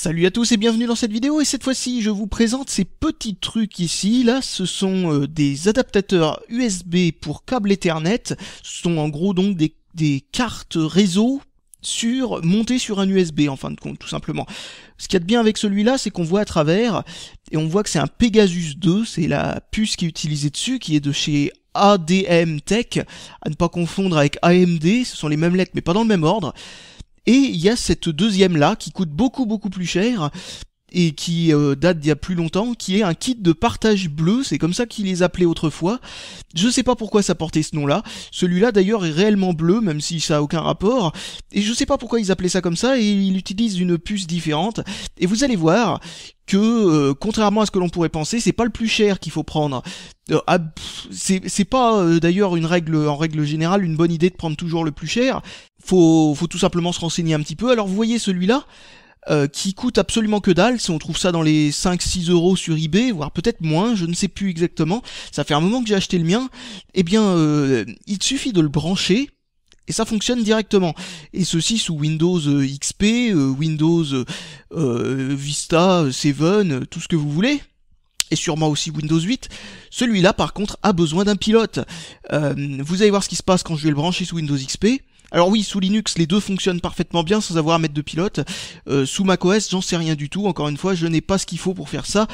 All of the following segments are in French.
Salut à tous et bienvenue dans cette vidéo, et cette fois-ci je vous présente ces petits trucs ici. Là ce sont des adaptateurs USB pour câble Ethernet. Ce sont en gros donc des cartes réseau montées sur un USB en fin de compte, tout simplement. Ce qu'il y a de bien avec celui-là, c'est qu'on voit à travers, et on voit que c'est un Pegasus 2, c'est la puce qui est utilisée dessus, qui est de chez ADM Tech, à ne pas confondre avec AMD, ce sont les mêmes lettres mais pas dans le même ordre. Et il y a cette deuxième là qui coûte beaucoup plus cher et qui date d'il y a plus longtemps, qui est un kit de partage bleu, c'est comme ça qu'ils les appelaient autrefois. Je sais pas pourquoi ça portait ce nom-là. Celui-là d'ailleurs est réellement bleu, même si ça a aucun rapport. Et je sais pas pourquoi ils appelaient ça comme ça, et ils utilisent une puce différente. Et vous allez voir que, contrairement à ce que l'on pourrait penser, c'est pas le plus cher qu'il faut prendre. C'est pas d'ailleurs en règle générale une bonne idée de prendre toujours le plus cher. Faut tout simplement se renseigner un petit peu. Alors vous voyez celui-là, qui coûte absolument que dalle, si on trouve ça dans les 5-6 euros sur eBay, voire peut-être moins, je ne sais plus exactement, ça fait un moment que j'ai acheté le mien, eh bien il suffit de le brancher, et ça fonctionne directement, et ceci sous Windows XP, Windows Vista 7, tout ce que vous voulez, et sûrement aussi Windows 8. Celui-là par contre a besoin d'un pilote. Vous allez voir ce qui se passe quand je vais le brancher sous Windows XP. Alors oui, sous Linux, les deux fonctionnent parfaitement bien sans avoir à mettre de pilote. Sous macOS, j'en sais rien du tout. Encore une fois, je n'ai pas ce qu'il faut pour faire ça.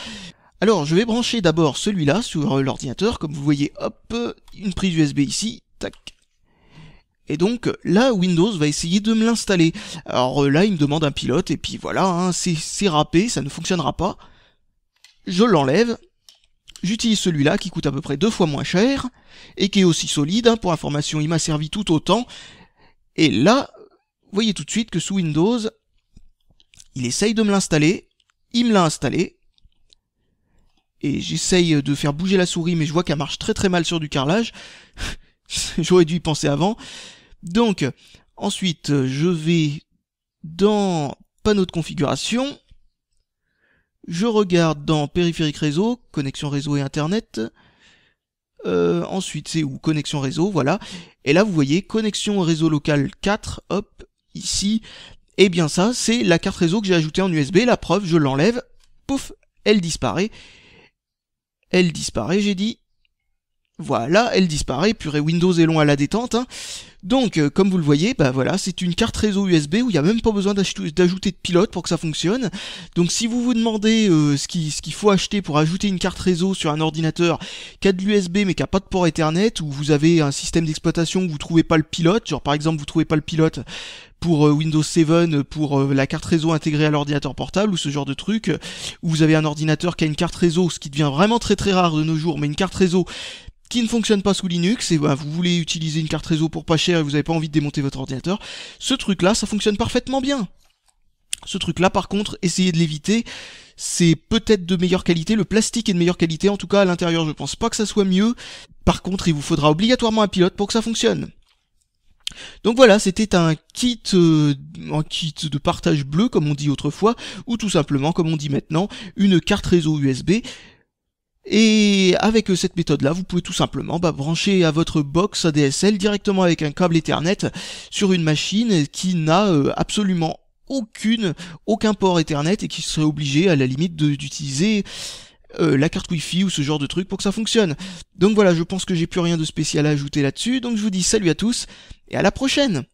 Alors, je vais brancher d'abord celui-là sur l'ordinateur. Comme vous voyez, hop, une prise USB ici. Tac. Et donc, là, Windows va essayer de me l'installer. Alors là, il me demande un pilote. Et puis voilà, hein, c'est râpé, ça ne fonctionnera pas. Je l'enlève. J'utilise celui-là qui coûte à peu près 2 fois moins cher. Et qui est aussi solide. Hein, pour information, il m'a servi tout autant. Et là, vous voyez tout de suite que sous Windows, il essaye de me l'installer, il me l'a installé, et j'essaye de faire bouger la souris, mais je vois qu'elle marche très mal sur du carrelage. J'aurais dû y penser avant. Donc, ensuite, je vais dans panneau de configuration, je regarde dans périphérique réseau, connexion réseau et internet. Ensuite c'est où? Connexion réseau, voilà. Et là vous voyez connexion réseau local 4, hop, ici. Et bien ça, c'est la carte réseau que j'ai ajoutée en USB. La preuve, je l'enlève, pouf, elle disparaît. Elle disparaît, j'ai dit. Voilà, elle disparaît. Purée, Windows est long à la détente, hein. Donc, comme vous le voyez, bah voilà, c'est une carte réseau USB où il n'y a même pas besoin d'ajouter de pilote pour que ça fonctionne. Donc si vous vous demandez ce qu'il faut acheter pour ajouter une carte réseau sur un ordinateur qui a de l'USB mais qui n'a pas de port Ethernet, ou vous avez un système d'exploitation où vous trouvez pas le pilote, genre par exemple vous trouvez pas le pilote pour Windows 7, pour la carte réseau intégrée à l'ordinateur portable, ou ce genre de truc, où vous avez un ordinateur qui a une carte réseau, ce qui devient vraiment très rare de nos jours, mais une carte réseau qui ne fonctionne pas sous Linux, et bah, vous voulez utiliser une carte réseau pour pas cher et vous n'avez pas envie de démonter votre ordinateur, ce truc là ça fonctionne parfaitement bien. Ce truc là par contre, essayez de l'éviter, c'est peut-être de meilleure qualité, le plastique est de meilleure qualité, en tout cas à l'intérieur je pense pas que ça soit mieux. Par contre il vous faudra obligatoirement un pilote pour que ça fonctionne. Donc voilà, c'était un kit de partage bleu comme on dit autrefois, ou tout simplement comme on dit maintenant, une carte réseau USB. Et avec cette méthode-là, vous pouvez tout simplement brancher à votre box ADSL directement avec un câble Ethernet sur une machine qui n'a absolument aucun port Ethernet et qui serait obligé à la limite d'utiliser la carte Wi-Fi ou ce genre de truc pour que ça fonctionne. Donc voilà, je pense que j'ai plus rien de spécial à ajouter là-dessus, donc je vous dis salut à tous et à la prochaine.